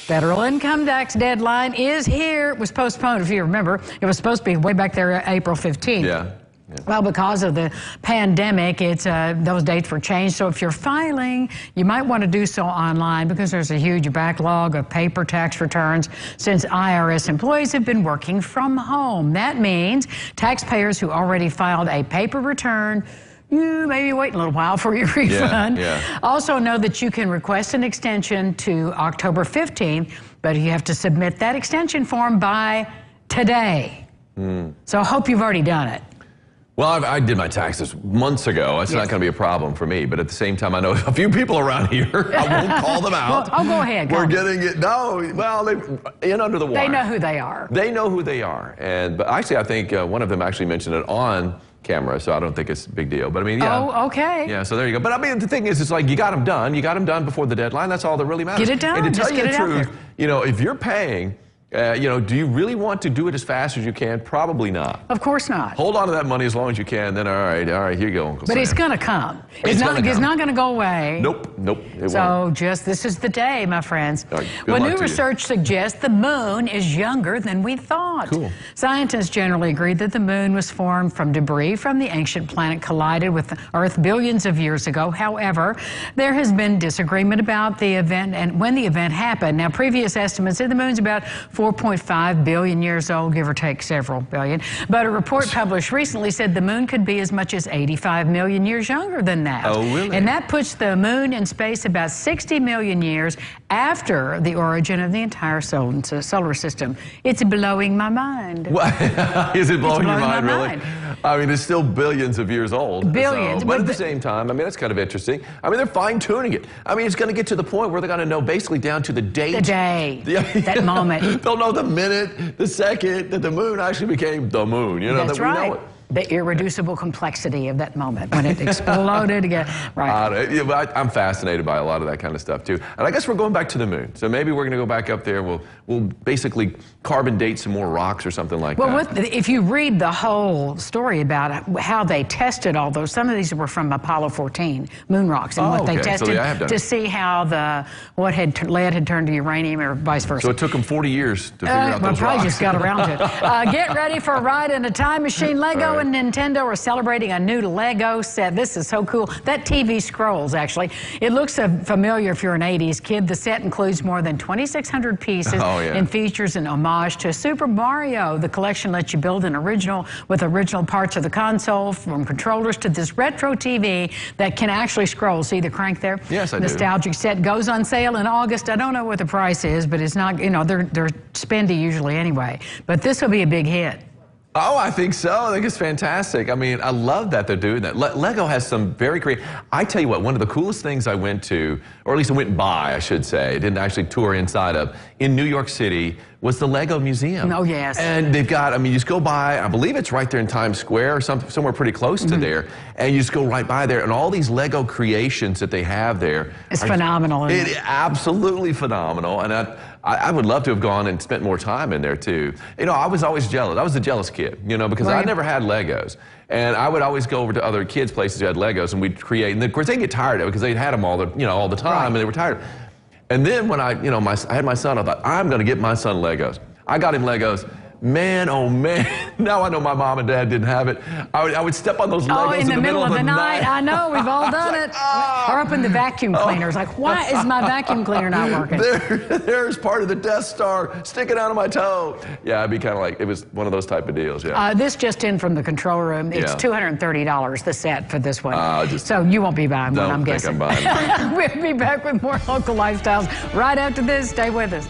Federal income tax deadline is here. It was postponed, if you remember. It was supposed to be way back there April 15th. Yeah. Well, because of the pandemic, those dates were changed. So if you're filing, you might want to do so online because there's a huge backlog of paper tax returns since IRS employees have been working from home. That means taxpayers who already filed a paper return, you maybe wait a little while for your refund. Also know that you can request an extension to October 15th, but you have to submit that extension form by today. So I hope you've already done it. Well, I did my taxes months ago. It's not going to be a problem for me. But at the same time, I know a few people around here. I won't call them out. Well, go ahead. We're getting it. No, well, they in under the wire. They know who they are. They know who they are. But actually, I think one of them actually mentioned it on camera, so I don't think it's a big deal. But I mean, yeah. Oh, okay. Yeah, so there you go. But I mean, the thing is, it's like you got them done. You got them done before the deadline. That's all that really matters. Get it done. And to tell Just you get the it out truth, there. you know, if you're paying, do you really want to do it as fast as you can? Probably not. Of course not. Hold on to that money as long as you can. Then all right, here you go, Uncle But Sam. it's going to come. It's not going to go away. Nope. It So won't. this is the day, my friends. All right, good Well, luck new to you. research suggests the moon is younger than we thought. Cool. Scientists generally agree that the moon was formed from debris from the ancient planet collided with the Earth billions of years ago. However, there has been disagreement about the event and when the event happened. Now, previous estimates said the moon's about 4.5 billion years old, give or take several billion. But a report published recently said the moon could be as much as 85 million years younger than that. Oh, really? And that puts the moon in space about 60 million years after the origin of the entire solar system. It's blowing my mind. What? Is it blowing your blowing mind, my really? mind. I mean, it's still billions of years old. Billions. But at the same time, I mean, that's kind of interesting. I mean, they're fine-tuning it. I mean, it's going to get to the point where they're going to know basically down to the date. The day, that moment. They'll know the minute, the second that the moon actually became the moon. You know, That's that we right. know it. The irreducible complexity of that moment when it exploded again. Right. Yeah, but I'm fascinated by a lot of that kind of stuff too. And I guess we're going back to the moon. So maybe we're going to go back up there. We'll basically carbon date some more rocks or something like that. Well, if you read the whole story about how they tested all those, some of these were from Apollo 14 moon rocks, and what they tested to see how what lead had turned to uranium or vice versa. So it took them 40 years to figure out those probably rocks. just got around to it. Get ready for a ride in a time machine. Lego and Nintendo are celebrating a new Lego set. This is so cool. That TV scrolls, actually. It looks familiar if you're an 80s kid. The set includes more than 2,600 pieces and features an homage to Super Mario. The collection lets you build with original parts of the console, from controllers to this retro TV that can actually scroll. See the crank there? Yes, I do. Nostalgic set goes on sale in August. I don't know what the price is, but it's not, they're spendy usually anyway. But this will be a big hit. Oh, I think so. I think it's fantastic. I mean, I love that they're doing that. Lego has some very creative. I tell you what, one of the coolest things I went to, or at least I went by, I should say, I didn't actually tour inside of, in New York City, was the Lego Museum. Oh, yes. And they've got, I mean, you just go by, I believe it's right there in Times Square or somewhere pretty close to there, and you just go right by there, and all these Lego creations that they have there. It's phenomenal. It is absolutely phenomenal, and I would love to have gone and spent more time in there too. I was always jealous. I was a jealous kid, because I never had Legos. And I would always go over to other kids' places who had Legos, and we'd create, and of course they'd get tired of it because they'd had them all the time, and they were tired. And then when I had my son, I thought, I'm going to get my son Legos. I got him Legos. Man, oh man, now I know my mom and dad didn't have it. I would step on those Legos in the middle of the night. I know, we've all done like, it. Or up in the vacuum cleaners. Like, why is my vacuum cleaner not working? There's part of the Death Star sticking out of my toe. Yeah, it'd be kind of like, it was one of those type of deals, This just in from the control room. It's $230, the set for this one. So you won't be buying one, I'm guessing. I'm buying one. We'll be back with more local lifestyles right after this. Stay with us.